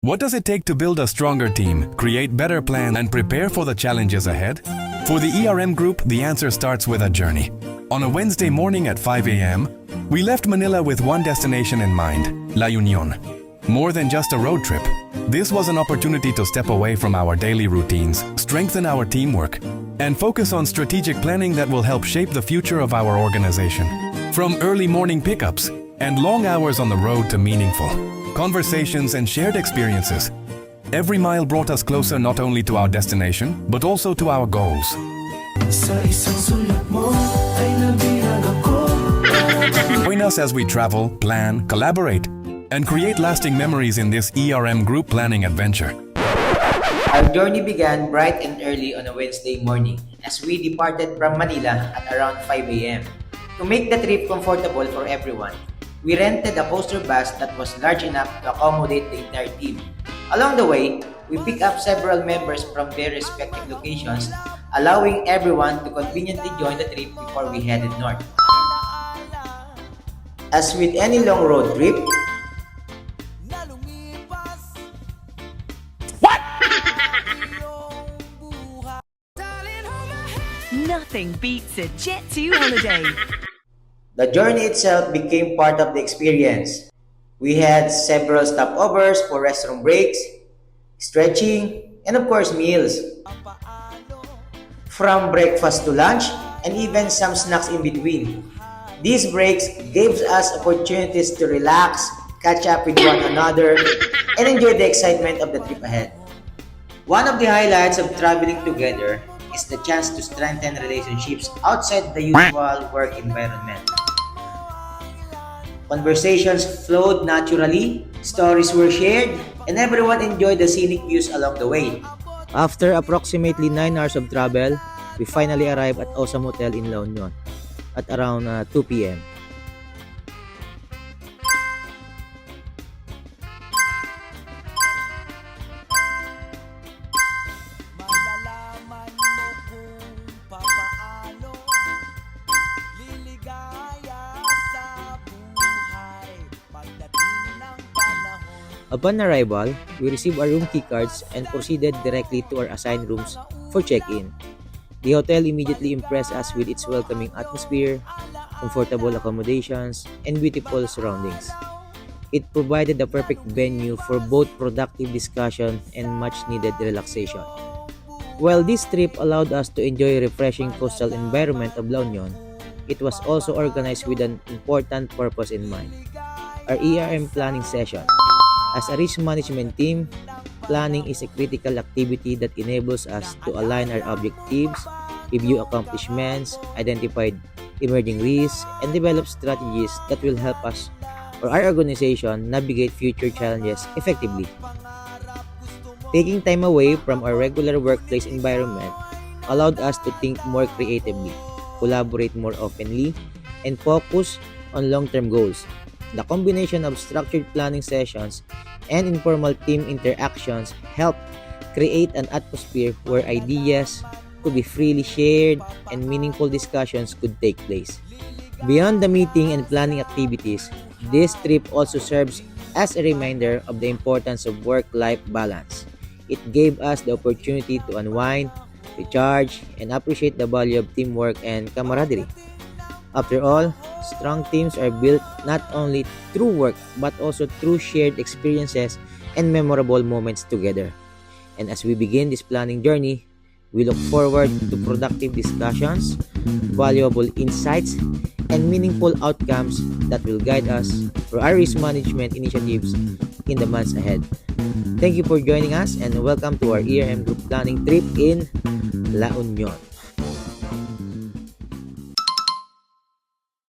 What does it take to build a stronger team, create better plans, and prepare for the challenges ahead? For the ERM Group, the answer starts with a journey. On a Wednesday morning at 5 a.m., we left Manila with one destination in mind, La Union. More than just a road trip, this was an opportunity to step away from our daily routines, strengthen our teamwork, and focus on strategic planning that will help shape the future of our organization. From early morning pickups and long hours on the road to meaningful conversations and shared experiences, every mile brought us closer not only to our destination, but also to our goals. Join us as we travel, plan, collaborate, and create lasting memories in this ERM Group planning adventure. Our journey began bright and early on a Wednesday morning as we departed from Manila at around 5 a.m. To make the trip comfortable for everyone, we rented a coaster bus that was large enough to accommodate the entire team. Along the way, we picked up several members from their respective locations, allowing everyone to conveniently join the trip before we headed north. As with any long road trip, Nothing beats a Jet2 holiday. the journey itself became part of the experience. We had several stopovers for restroom breaks, stretching, and of course meals. From breakfast to lunch, and even some snacks in between. These breaks gave us opportunities to relax, catch up with one another, and enjoy the excitement of the trip ahead. One of the highlights of traveling together is the chance to strengthen relationships outside the usual work environment. Conversations flowed naturally, stories were shared, and everyone enjoyed the scenic views along the way. After approximately 9 hours of travel, we finally arrived at Osam Hotel in La Union at around 2 p.m. Upon arrival, we received our room key cards and proceeded directly to our assigned rooms for check-in. The hotel immediately impressed us with its welcoming atmosphere, comfortable accommodations, and beautiful surroundings. It provided the perfect venue for both productive discussion and much-needed relaxation. While this trip allowed us to enjoy a refreshing coastal environment of La Union, it was also organized with an important purpose in mind: our ERM planning session. As a risk management team, planning is a critical activity that enables us to align our objectives, review accomplishments, identify emerging risks, and develop strategies that will help us or our organization navigate future challenges effectively. Taking time away from our regular workplace environment allowed us to think more creatively, collaborate more openly, and focus on long-term goals. The combination of structured planning sessions and informal team interactions helped create an atmosphere where ideas could be freely shared and meaningful discussions could take place. Beyond the meeting and planning activities, this trip also serves as a reminder of the importance of work-life balance. It gave us the opportunity to unwind, recharge, and appreciate the value of teamwork and camaraderie. After all, strong teams are built not only through work but also through shared experiences and memorable moments together. And as we begin this planning journey, we look forward to productive discussions, valuable insights, and meaningful outcomes that will guide us for our risk management initiatives in the months ahead. Thank you for joining us and welcome to our ERM Group planning trip in La Union.